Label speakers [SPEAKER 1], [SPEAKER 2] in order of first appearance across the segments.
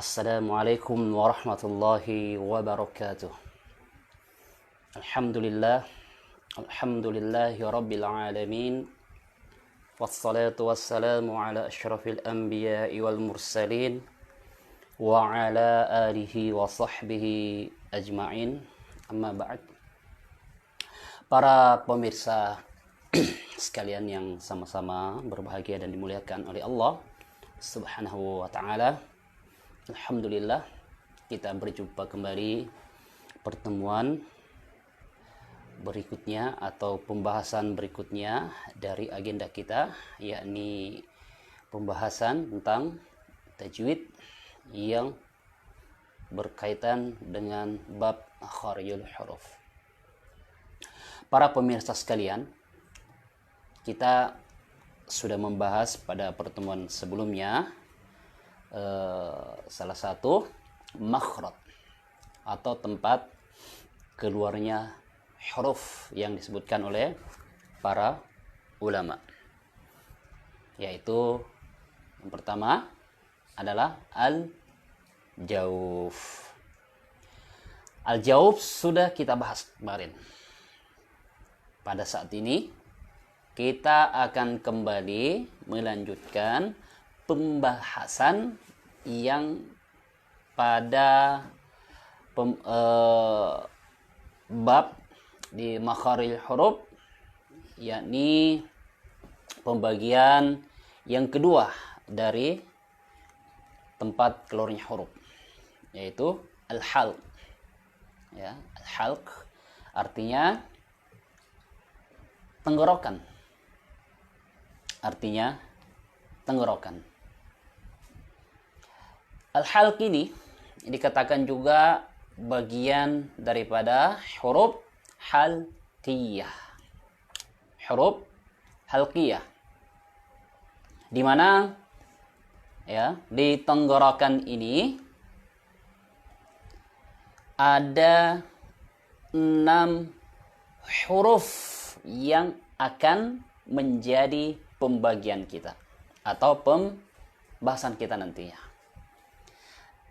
[SPEAKER 1] Assalamualaikum warahmatullahi wabarakatuh. Alhamdulillah, alhamdulillahi rabbil alamin. Wassalatu wassalamu ala asyrafil anbiya'i wal mursalin wa ala alihi wa sahbihi ajma'in. Amma ba'd. Para pemirsa sekalian yang sama-sama berbahagia dan dimuliakan oleh Allah Subhanahu wa ta'ala. Alhamdulillah, kita berjumpa kembali pertemuan berikutnya atau pembahasan berikutnya dari agenda kita, yakni pembahasan tentang tajwid yang berkaitan dengan bab makharijul huruf. Para pemirsa sekalian, kita sudah membahas pada pertemuan sebelumnya salah satu makhraj atau tempat keluarnya huruf yang disebutkan oleh para ulama, yaitu yang pertama adalah al-jauf. Al-jauf sudah kita bahas kemarin. Pada saat ini kita akan kembali melanjutkan pembahasan yang pada bab di makharijul huruf, yakni pembagian yang kedua dari tempat keluarnya huruf, yaitu al-halq. Ya, al-halq artinya tenggorokan. Artinya tenggorokan. Al-halq ini dikatakan juga bagian daripada huruf halqiyah. Huruf halqiyah. Di mana ya, di tenggorokan ini ada 6 huruf yang akan menjadi pembagian kita atau pembahasan kita nantinya.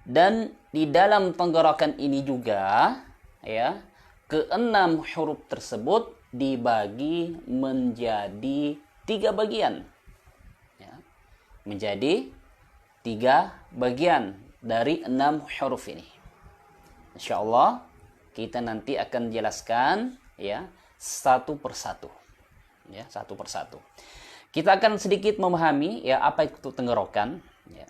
[SPEAKER 1] Dan di dalam tenggorokan ini juga ya, ke-6 huruf tersebut dibagi menjadi 3 bagian. Ya, menjadi 3 bagian dari 6 huruf ini. Insyaallah kita nanti akan jelaskan ya satu persatu. Ya, satu persatu. Kita akan sedikit memahami ya apa itu tenggorokan. Ya.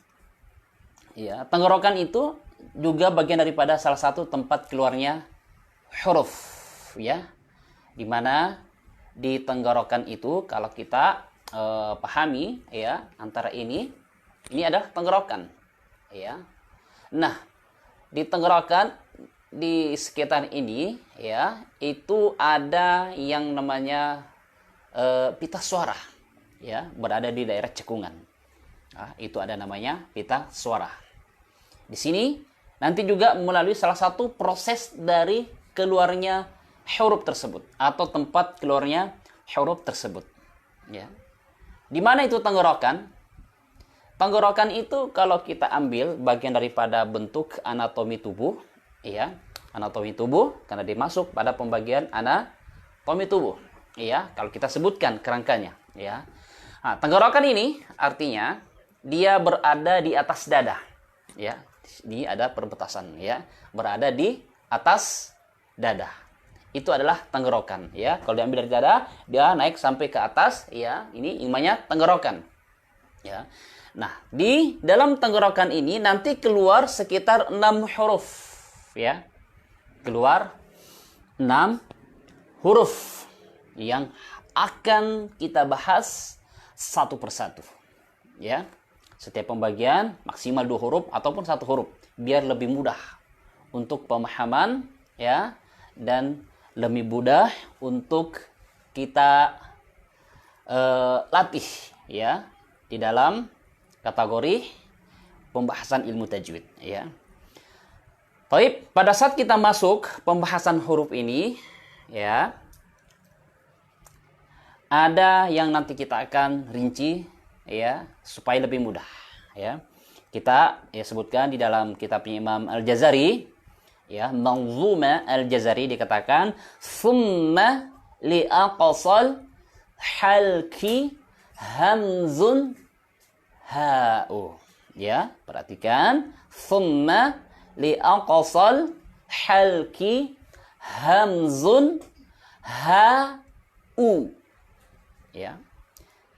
[SPEAKER 1] Ya, tenggorokan itu juga bagian daripada salah satu tempat keluarnya huruf, ya. Dimana di tenggorokan itu kalau kita pahami ya, antara ini ada tenggorokan, ya. Nah, di tenggorokan di sekitar ini ya, itu ada yang namanya pita suara, ya, berada di daerah cekungan. Nah, itu ada namanya pita suara. Di sini nanti juga melalui salah satu proses dari keluarnya huruf tersebut atau tempat keluarnya huruf tersebut. Ya. Di mana itu tenggorokan? Tenggorokan itu kalau kita ambil bagian daripada bentuk anatomi tubuh, ya, anatomi tubuh karena dimasuk pada pembagian anatomi tubuh. Ya, kalau kita sebutkan kerangkanya, ya. Nah, tenggorokan ini artinya dia berada di atas dada, ya. Ini ada perbatasan, ya, berada di atas dada. Itu adalah tenggorokan, ya. Kalau diambil dari dada, dia naik sampai ke atas, ya. Ini namanya tenggorokan, ya. Nah, di dalam tenggorokan ini nanti keluar sekitar 6 huruf, ya. Keluar 6 huruf yang akan kita bahas satu persatu, ya. Setiap pembagian maksimal 2 huruf ataupun 1 huruf biar lebih mudah untuk pemahaman, ya, dan lebih mudah untuk kita latih, ya, di dalam kategori pembahasan ilmu tajwid, ya. Baik, pada saat kita masuk pembahasan huruf ini, ya, ada yang nanti kita akan rinci, ya, supaya lebih mudah, ya. Kita ya sebutkan di dalam kitabnya Imam Al-Jazari, ya, Manzuma Al-Jazari dikatakan summa li aqsal halki hamzun ha'u. Ya, perhatikan summa li aqsal halki hamzun ha'u. Ya.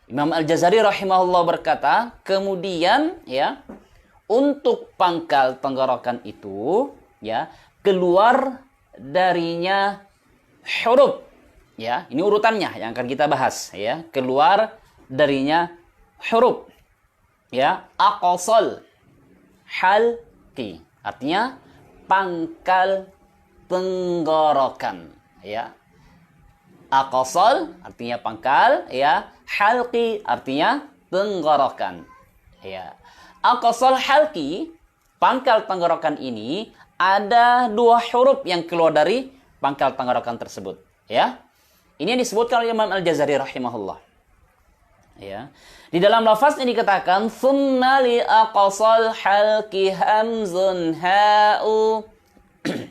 [SPEAKER 1] Imam Al-Jazari rahimahullah berkata, kemudian ya, untuk pangkal tenggorokan itu ya keluar darinya huruf. Ya, ini urutannya yang akan kita bahas ya. Keluar darinya huruf. Ya, aqsal halqi. Artinya pangkal tenggorokan ya. Aqsal artinya pangkal ya, halqi artinya tenggorokan. Ya. Aqsal halqi, pangkal tenggorokan ini ada 2 huruf yang keluar dari pangkal tenggorokan tersebut, ya. Ini yang disebutkan oleh Imam Al-Jazari rahimahullah. Ya. Di dalam lafaz ini dikatakan summa li aqsal halqi hamzun ha'u.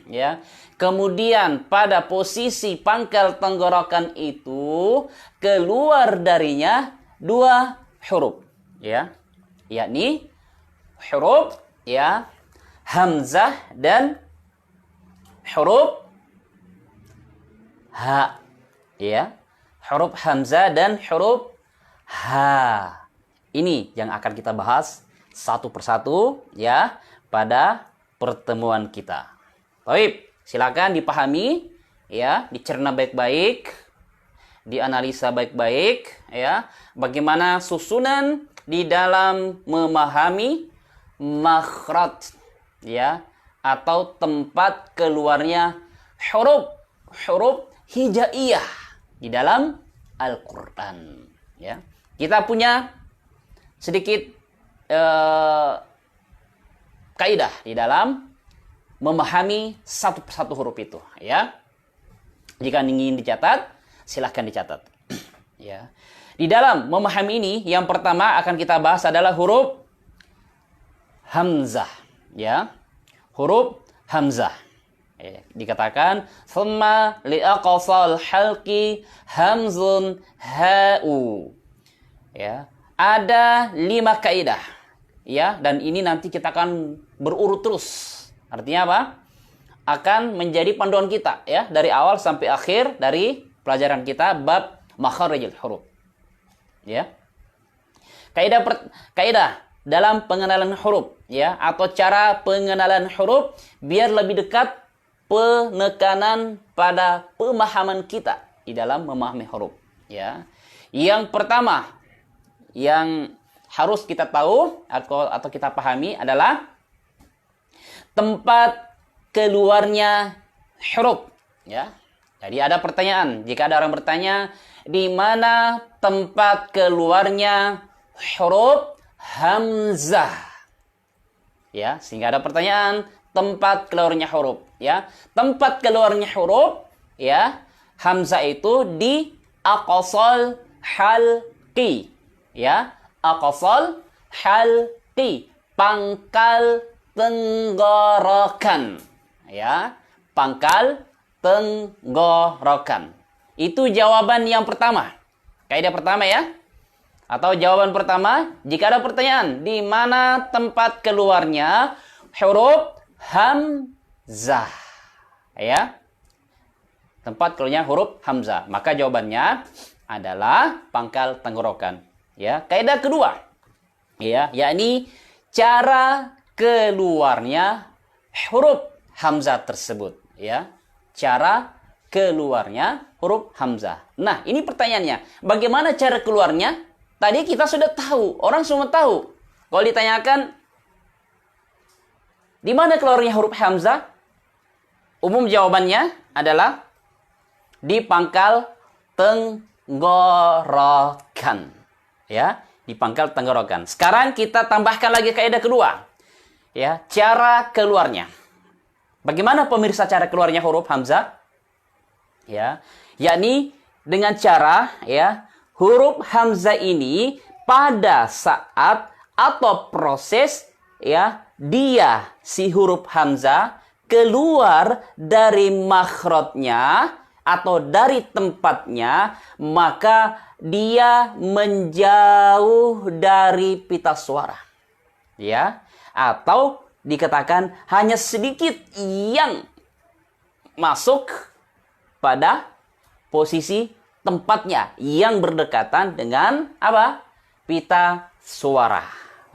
[SPEAKER 1] Ya. Kemudian pada posisi pangkal tenggorokan itu keluar darinya 2 huruf, ya. Yakni huruf ya hamzah dan huruf ha, ya. Huruf hamzah dan huruf ha. Ini yang akan kita bahas satu persatu ya pada pertemuan kita. Baik, silakan dipahami ya, dicerna baik-baik, dianalisa baik-baik ya, bagaimana susunan di dalam memahami makhraj ya, atau tempat keluarnya huruf hijaiyah di dalam Al-Qur'an ya. Kita punya sedikit kaidah di dalam memahami satu persatu huruf itu ya. Jika ingin dicatat, silahkan dicatat ya. Di dalam memahami ini, yang pertama akan kita bahas adalah huruf hamzah ya. Huruf hamzah ya. Dikatakan thumma li aqsal halqi hamzun ha'u ya. Ada 5 kaidah ya, dan ini nanti kita akan berurut terus. Artinya apa? Akan menjadi panduan kita ya, dari awal sampai akhir dari pelajaran kita bab makharijul huruf. Ya. Kaidah dalam pengenalan huruf ya, atau cara pengenalan huruf biar lebih dekat penekanan pada pemahaman kita di dalam memahami huruf ya. Yang pertama yang harus kita tahu atau kita pahami adalah tempat keluarnya huruf ya. Jadi ada pertanyaan, jika ada orang bertanya, di mana tempat keluarnya huruf hamzah? Ya, sehingga ada pertanyaan, tempat keluarnya huruf ya. Tempat keluarnya huruf ya, hamzah itu di aqsal halqi ya. Aqsal halqi, pangkal tenggorokan ya. Pangkal tenggorokan. Itu jawaban yang pertama. Kaidah pertama ya. Atau jawaban pertama, jika ada pertanyaan, di mana tempat keluarnya huruf hamzah? Ya. Tempat keluarnya huruf hamzah. Maka jawabannya adalah pangkal tenggorokan. Ya. Kaidah kedua, ya, yakni cara keluarnya huruf hamzah tersebut, ya. Cara keluarnya huruf hamzah. Nah, ini pertanyaannya, bagaimana cara keluarnya? Tadi kita sudah tahu, orang semua tahu. Kalau ditanyakan, di mana keluarnya huruf hamzah? Umum jawabannya adalah di pangkal tenggorokan. Ya, di pangkal tenggorokan. Sekarang kita tambahkan lagi kaidah kedua. Ya, cara keluarnya. Bagaimana pemirsa cara keluarnya huruf hamzah? Ya, yakni dengan cara ya, huruf hamzah ini pada saat atau proses ya, dia si huruf hamzah keluar dari makhrajnya atau dari tempatnya, maka dia menjauh dari pita suara. Ya, atau dikatakan hanya sedikit yang masuk pada posisi tempatnya yang berdekatan dengan apa? Pita suara.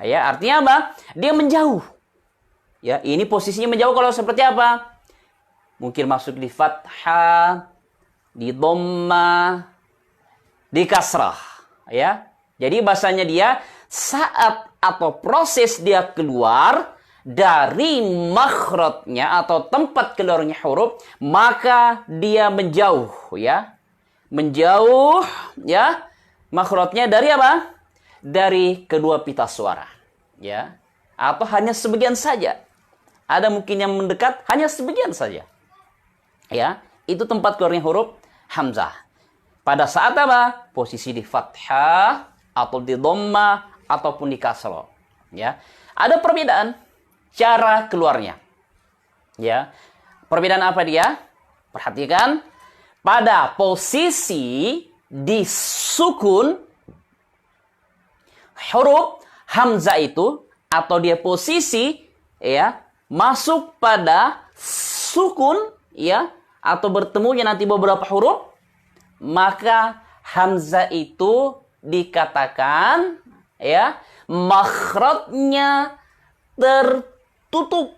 [SPEAKER 1] Ya, artinya apa? Dia menjauh. Ya, ini posisinya menjauh kalau seperti apa? Mungkin masuk di fathah, di dhammah, di kasrah. Ya. Jadi bahasanya dia saat atau proses dia keluar dari makhrajnya atau tempat keluarnya huruf, maka dia menjauh, ya. Menjauh, ya. Makhrajnya dari apa? Dari kedua pita suara, ya. Atau hanya sebagian saja. Ada mungkin yang mendekat, hanya sebagian saja. Ya, itu tempat keluarnya huruf hamzah. Pada saat apa? Posisi di fathah atau di dhammah ataupun di kasrah. Ya. Ada perbedaan cara keluarnya. Ya. Perbedaan apa dia? Perhatikan, pada posisi di sukun huruf hamzah itu, atau dia posisi, ya, masuk pada sukun, ya, atau bertemunya nanti beberapa huruf, maka hamzah itu dikatakan, ya, makhrajnya tertutup.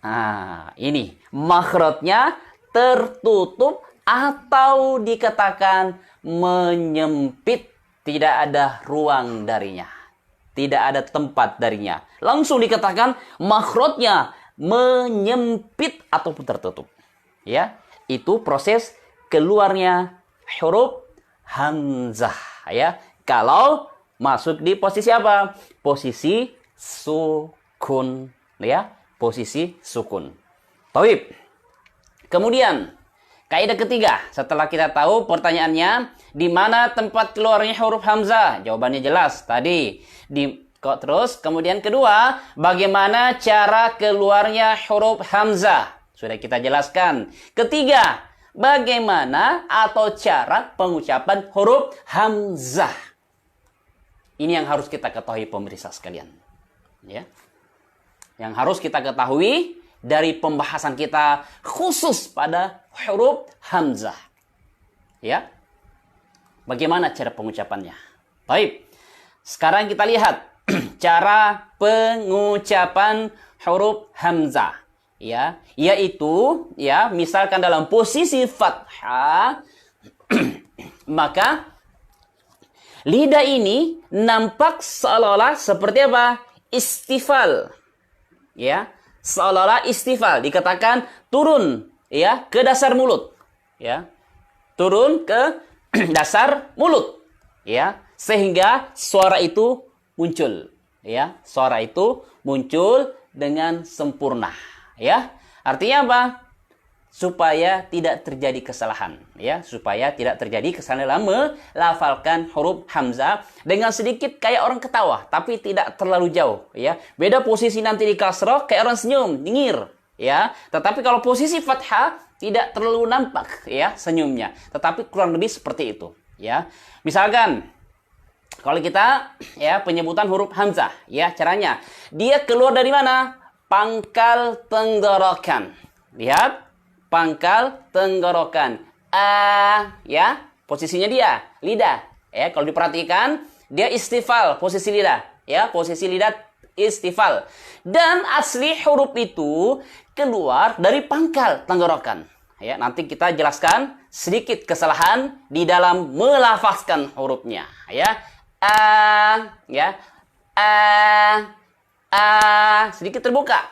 [SPEAKER 1] Nah, ini makhrajnya tertutup atau dikatakan menyempit, tidak ada ruang darinya, tidak ada tempat darinya. Langsung dikatakan makhrajnya menyempit ataupun tertutup. Ya, itu proses keluarnya huruf hamzah, ya. Kalau masuk di posisi apa? Posisi sukun, ya. Posisi sukun. Taib. Kemudian kaidah ketiga, setelah kita tahu pertanyaannya di mana tempat keluarnya huruf hamzah, jawabannya jelas tadi. Kok terus kemudian kedua, bagaimana cara keluarnya huruf hamzah? Sudah kita jelaskan. Ketiga, bagaimana atau cara pengucapan huruf hamzah? Ini yang harus kita ketahui pemirsa sekalian. Ya. Yang harus kita ketahui dari pembahasan kita khusus pada huruf hamzah. Ya. Bagaimana cara pengucapannya? Baik. Sekarang kita lihat cara pengucapan huruf hamzah, ya, yaitu, ya, misalkan dalam posisi fathah maka lidah ini nampak seolah-olah seperti apa? Istifal, ya, seolah-olah istifal, dikatakan turun, ya, ke dasar mulut, ya, turun ke dasar mulut, ya, sehingga suara itu muncul, ya, suara itu muncul dengan sempurna, ya. Artinya apa? Supaya tidak terjadi kesalahan, ya, supaya tidak terjadi kesalahan dalam melafalkan huruf hamzah dengan sedikit kayak orang ketawa, tapi tidak terlalu jauh, ya. Beda posisi nanti di kasrah kayak orang senyum, nyengir, ya. Tetapi kalau posisi fathah tidak terlalu nampak, ya, senyumnya, tetapi kurang lebih seperti itu, ya. Misalkan kalau kita, ya, penyebutan huruf hamzah, ya, caranya dia keluar dari mana? Pangkal tenggorokan. Lihat, pangkal tenggorokan. Ya, posisinya dia lidah. Ya, kalau diperhatikan dia istifal, posisi lidah, ya, posisi lidah istifal. Dan asli huruf itu keluar dari pangkal tenggorokan. Ya, nanti kita jelaskan sedikit kesalahan di dalam melafazkan hurufnya, ya. Ya, sedikit terbuka,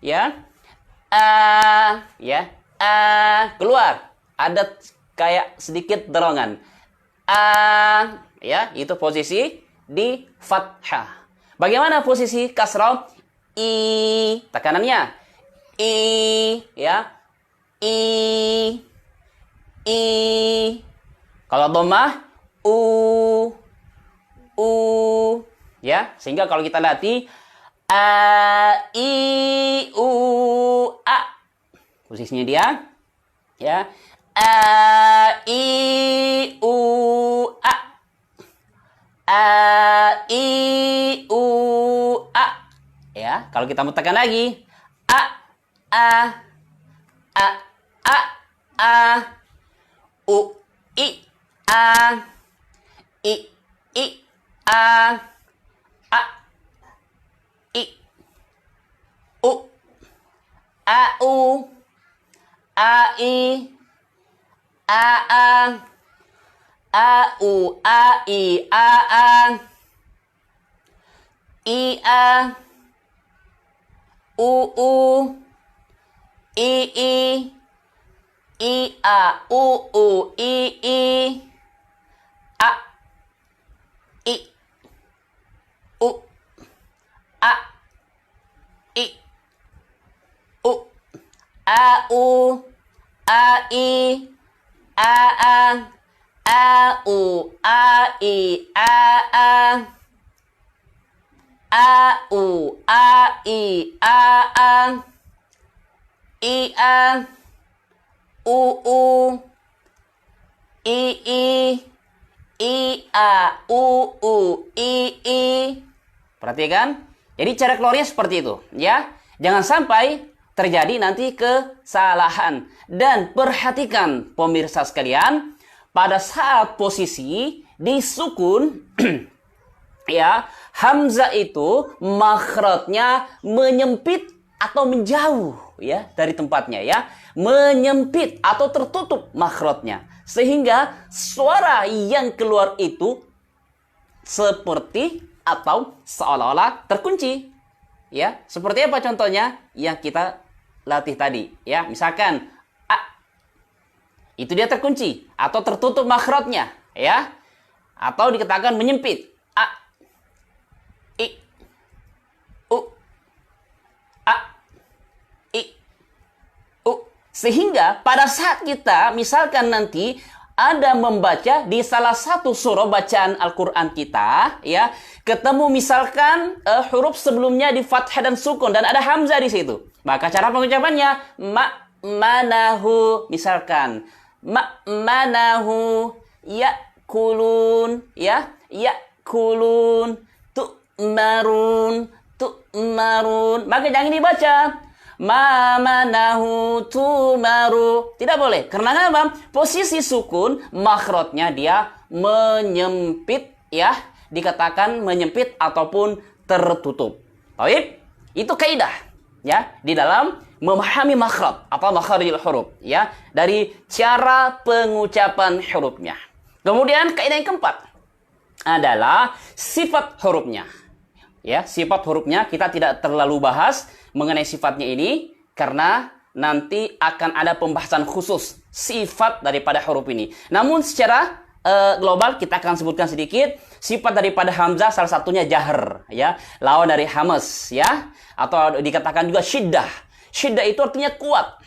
[SPEAKER 1] ya, ya, keluar, ada kayak sedikit dorongan, ya, itu posisi di fathah. Bagaimana posisi kasrah? Tekanannya, ya, Kalau dhammah, Ya, sehingga kalau kita latih a i u a, posisinya dia, ya, a i u a, a i u a. Ya, kalau kita muterkan lagi, a a a a u i a i a a i u a u a i a u a i a i a u i a u i a i u a i u a u a i a u a i a u a i a i a u i a u i. Perhatikan. Jadi cara keluarnya seperti itu, ya. Jangan sampai terjadi nanti kesalahan. Dan perhatikan pemirsa sekalian, pada saat posisi disukun ya, hamzah itu makhrajnya menyempit atau menjauh ya dari tempatnya, ya. Menyempit atau tertutup makhrajnya, sehingga suara yang keluar itu seperti atau seolah-olah terkunci. Ya, seperti apa contohnya yang kita latih tadi, ya. Misalkan a, itu dia terkunci atau tertutup makhrajnya, ya. Atau dikatakan menyempit, a i u a i u. Sehingga pada saat kita misalkan nanti ada membaca di salah satu surah bacaan Al-Quran kita, ya, ketemu misalkan huruf sebelumnya di fathah dan sukun dan ada hamzah di situ. Maka cara pengucapannya manahu, misalkan manahu yakulun, ya, yakulun, tu'marun, tu'marun. Maka jangan dibaca manahu tumaru. Tidak boleh. Karena apa? Posisi sukun, makhrajnya dia menyempit, ya. Dikatakan menyempit ataupun tertutup. Baik? Itu kaidah, ya, di dalam memahami makhraj atau makharijul huruf, ya, dari cara pengucapan hurufnya. Kemudian kaidah yang keempat adalah sifat hurufnya. Ya, sifat hurufnya kita tidak terlalu bahas mengenai sifatnya ini karena nanti akan ada pembahasan khusus sifat daripada huruf ini. Namun secara global kita akan sebutkan sedikit sifat daripada hamzah, salah satunya jahr, ya, lawan dari hamas, ya, atau dikatakan juga syiddah. Syiddah itu artinya kuat,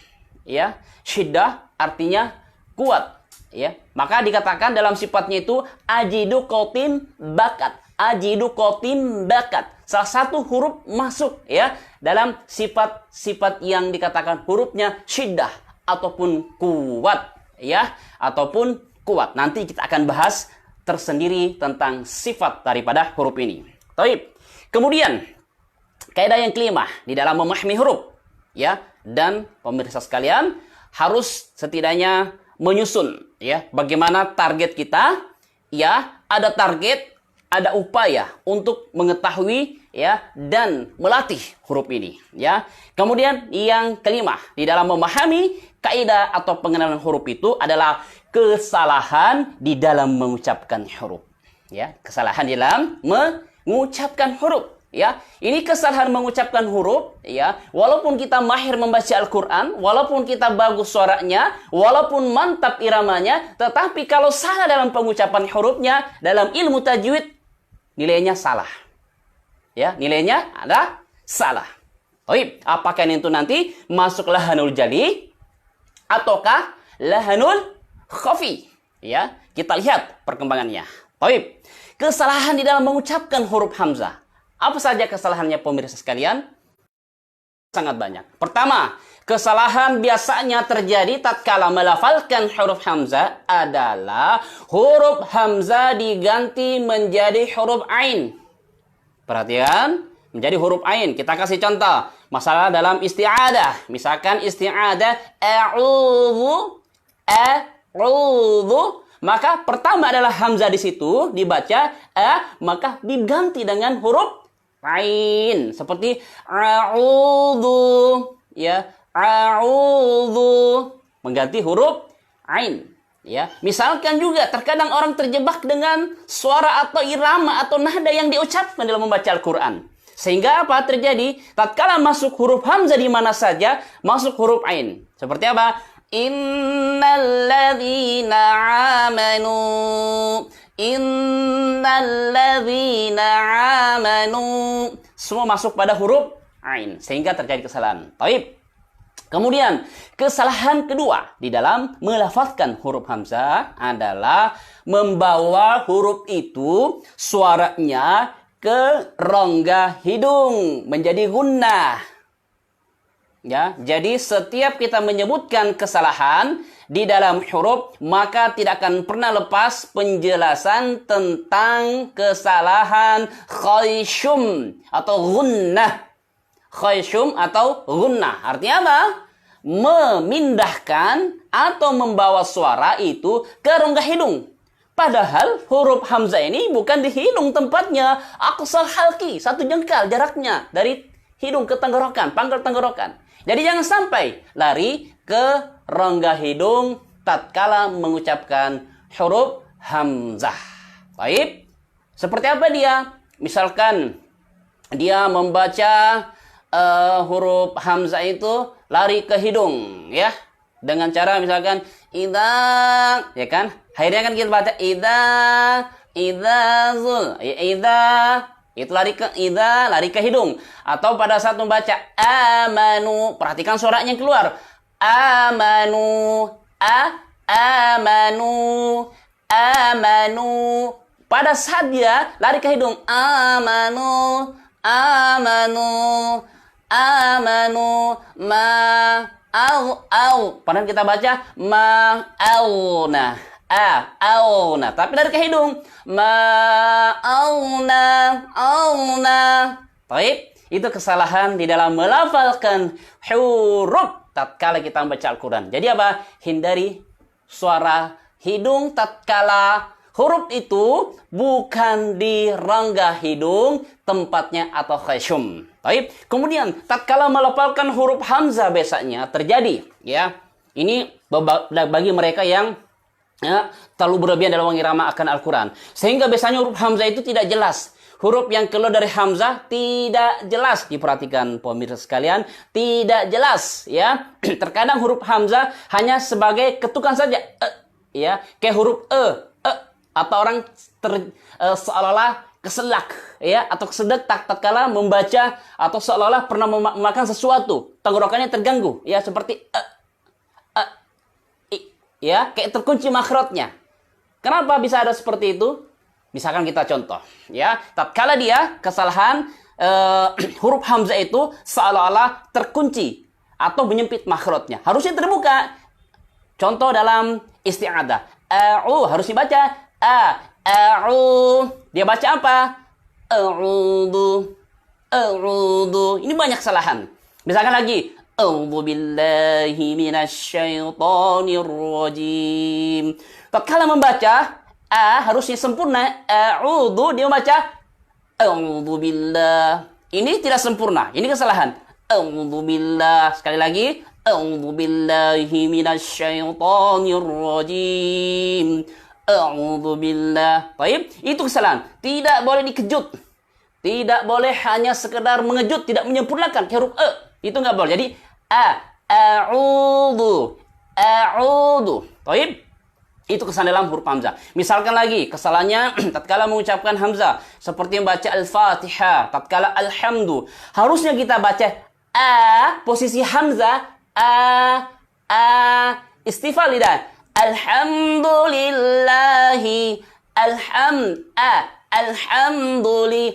[SPEAKER 1] ya. Syiddah artinya kuat, ya. Maka dikatakan dalam sifatnya itu ajidu qatim bakat. Ajidu qatim bakat. Salah satu huruf masuk, ya, dalam sifat-sifat yang dikatakan hurufnya syiddah ataupun kuat, ya, ataupun kuat. Nanti kita akan bahas tersendiri tentang sifat daripada huruf ini. Baik. Kemudian kaidah yang kelima di dalam memahami huruf, ya, dan pemirsa sekalian harus setidaknya menyusun, ya, bagaimana target kita, ya, ada target, ada upaya untuk mengetahui, ya, dan melatih huruf ini, ya. Kemudian yang kelima di dalam memahami kaidah atau pengenalan huruf itu adalah kesalahan di dalam mengucapkan huruf, ya. Kesalahan di dalam mengucapkan huruf, ya. Ini kesalahan mengucapkan huruf, ya. Walaupun kita mahir membaca Al-Quran, walaupun kita bagus suaranya, walaupun mantap iramanya, tetapi kalau salah dalam pengucapan hurufnya, dalam ilmu tajwid, nilainya salah. Ya, nilainya ada salah. Baik, apakah itu nanti masuk lahanul jali ataukah lahanul khafi? Ya, kita lihat perkembangannya. Baik. kesalahan di dalam mengucapkan huruf hamzah. Apa saja kesalahannya pemirsa sekalian? Sangat banyak. Pertama, kesalahan biasanya terjadi tatkala melafalkan huruf hamzah adalah huruf hamzah diganti menjadi huruf ain. Perhatikan, menjadi huruf ain. Kita kasih contoh. Masalah dalam isti'adah. Misalkan isti'adah a'udzu. Maka pertama adalah hamzah di situ dibaca maka diganti dengan huruf ain. Seperti a'udzu, ya, a'udzu mengganti huruf ain, ya. Misalkan juga terkadang orang terjebak dengan suara atau irama atau nahda yang diucapkan dalam membaca Al-Qur'an. Sehingga apa terjadi? Tatkala masuk huruf hamzah di mana saja, masuk huruf ain. Seperti apa? Innalladzina amanu. Innalladzina amanu. Semua masuk pada huruf ain sehingga terjadi kesalahan. Taib. Kemudian kesalahan kedua di dalam melafazkan huruf hamzah adalah membawa huruf itu suaranya ke rongga hidung menjadi gunnah. Ya, jadi setiap kita menyebutkan kesalahan di dalam huruf, maka tidak akan pernah lepas penjelasan tentang kesalahan khayshum atau gunnah. Khayshum atau gunnah. Artinya apa? Memindahkan atau membawa suara itu ke rongga hidung. Padahal huruf hamzah ini bukan di hidung tempatnya. Aqsal halqi, satu jengkal jaraknya dari hidung ke tenggorokan, pangkal tenggorokan. Jadi jangan sampai lari ke rongga hidung tatkala mengucapkan huruf hamzah. Baik. Seperti apa dia? Misalkan dia membaca huruf hamzah itu lari ke hidung, ya. Dengan cara misalkan idza, ya kan? Akhirnya kan kita baca idzazul, ya, idza. Itu lari ke idza, lari ke hidung. Atau pada saat membaca amanu, perhatikan suaranya keluar. Amanu, amanu, amanu. Pada saat dia lari ke hidung, amanu, amanu, amanu, au. Padahal kita baca ma'auna. Auna, tapi dari ke hidung. Ma'auna. Baik, itu kesalahan di dalam melafalkan huruf tatkala kita membaca Al-Quran. Jadi apa? Hindari suara hidung tatkala huruf itu bukan di rongga hidung tempatnya atau khayshum. Baik, kemudian tatkala melafalkan huruf hamzah biasanya terjadi, ya. Ini bagi mereka yang terlalu berlebihan dalam mengirama akan Al-Quran. Sehingga biasanya huruf hamzah itu tidak jelas. Huruf yang keluar dari hamzah tidak jelas. Diperhatikan pemirsa sekalian, tidak jelas, ya. Terkadang huruf hamzah hanya sebagai ketukan saja. Ya, kayak huruf atau orang seolah-olah keselak, ya, atau kesedek tatkala membaca atau seolah-olah pernah memakan sesuatu, tenggorokannya terganggu, ya, seperti ya, kayak terkunci makhrajnya. Kenapa bisa ada seperti itu? Misalkan kita contoh, ya, tatkala dia kesalahan huruf hamzah itu seolah-olah terkunci atau menyempit makhrajnya, harusnya terbuka. Contoh dalam isti'adah, harus dibaca a'u. Dia baca apa? A'udhu. Ini banyak kesalahan. Misalkan lagi, a'udzu billahi minasyaitonir rajim. Tatkala membaca harusnya sempurna. A'udzu, dia membaca a'udzu billah. Ini tidak sempurna. Ini kesalahan. A'udzu billah. Sekali lagi, a'udzu billahi minasyaitonir rajim. A'udzu billah. Baik, itu kesalahan. Tidak boleh dikejut. Tidak boleh hanya sekedar mengejut, tidak menyempurnakan huruf itu nggak boleh. Jadi a'udzu. Baik. Itu kesalahan dalam huruf hamzah. Misalkan lagi kesalahannya tatkala mengucapkan hamzah seperti membaca Al-Fatihah, tatkala alhamdu, harusnya kita baca posisi hamzah istifal lidah. Alhamdulillahi Alhamdulillahi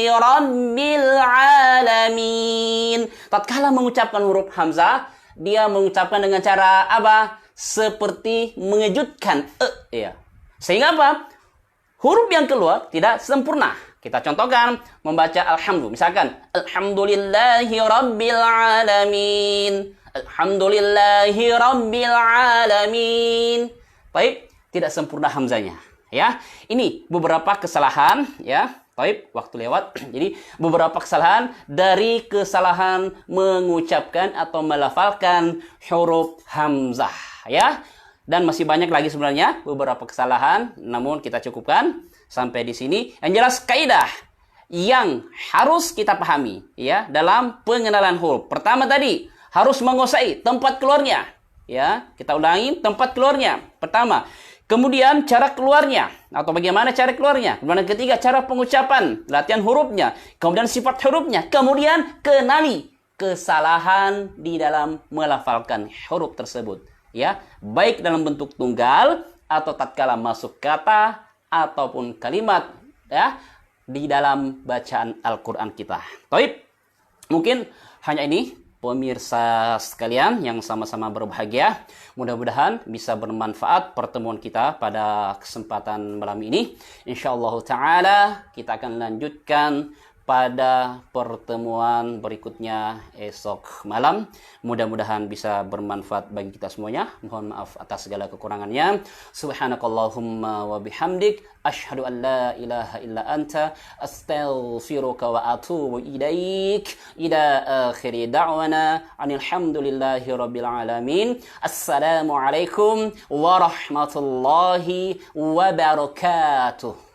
[SPEAKER 1] Rabbil Alamin. Tatkala mengucapkan huruf hamzah, dia mengucapkan dengan cara apa? Seperti mengejutkan. Ya. Sehingga apa? Huruf yang keluar tidak sempurna. Kita contohkan membaca alhamdulillah. Misalkan Alhamdulillahi Rabbil Alamin. Alhamdulillahi Rabbil Alamin. Baik, tidak sempurna hamzanya. Ya, ini beberapa kesalahan. Ya, baik, waktu lewat. Jadi beberapa kesalahan dari kesalahan mengucapkan atau melafalkan huruf hamzah. Ya, dan masih banyak lagi sebenarnya beberapa kesalahan. Namun kita cukupkan sampai di sini. Yang jelas kaidah yang harus kita pahami ya dalam pengenalan huruf. Pertama tadi harus menguasai tempat keluarnya. Ya, kita ulangi tempat keluarnya. Pertama, kemudian cara keluarnya atau bagaimana cara keluarnya. Kemudian ketiga cara pengucapan, latihan hurufnya, kemudian sifat hurufnya, kemudian kenali kesalahan di dalam melafalkan huruf tersebut. Ya, baik dalam bentuk tunggal atau tatkala masuk kata ataupun kalimat ya di dalam bacaan Al-Qur'an kita. Baik. Mungkin hanya ini pemirsa sekalian yang sama-sama berbahagia. Mudah-mudahan bisa bermanfaat pertemuan kita pada kesempatan malam ini. Insyaallah ta'ala kita akan lanjutkan pada pertemuan berikutnya esok malam. Mudah-mudahan bisa bermanfaat bagi kita semuanya. Mohon maaf atas segala kekurangannya. Subhanakallahumma wa bihamdik asyhadu an la ilaha illa anta astaghfiruka wa atubu ilaik. Ila akhiri da'wana anil hamdulillahi rabbil alamin. Assalamualaikum warahmatullahi wabarakatuh.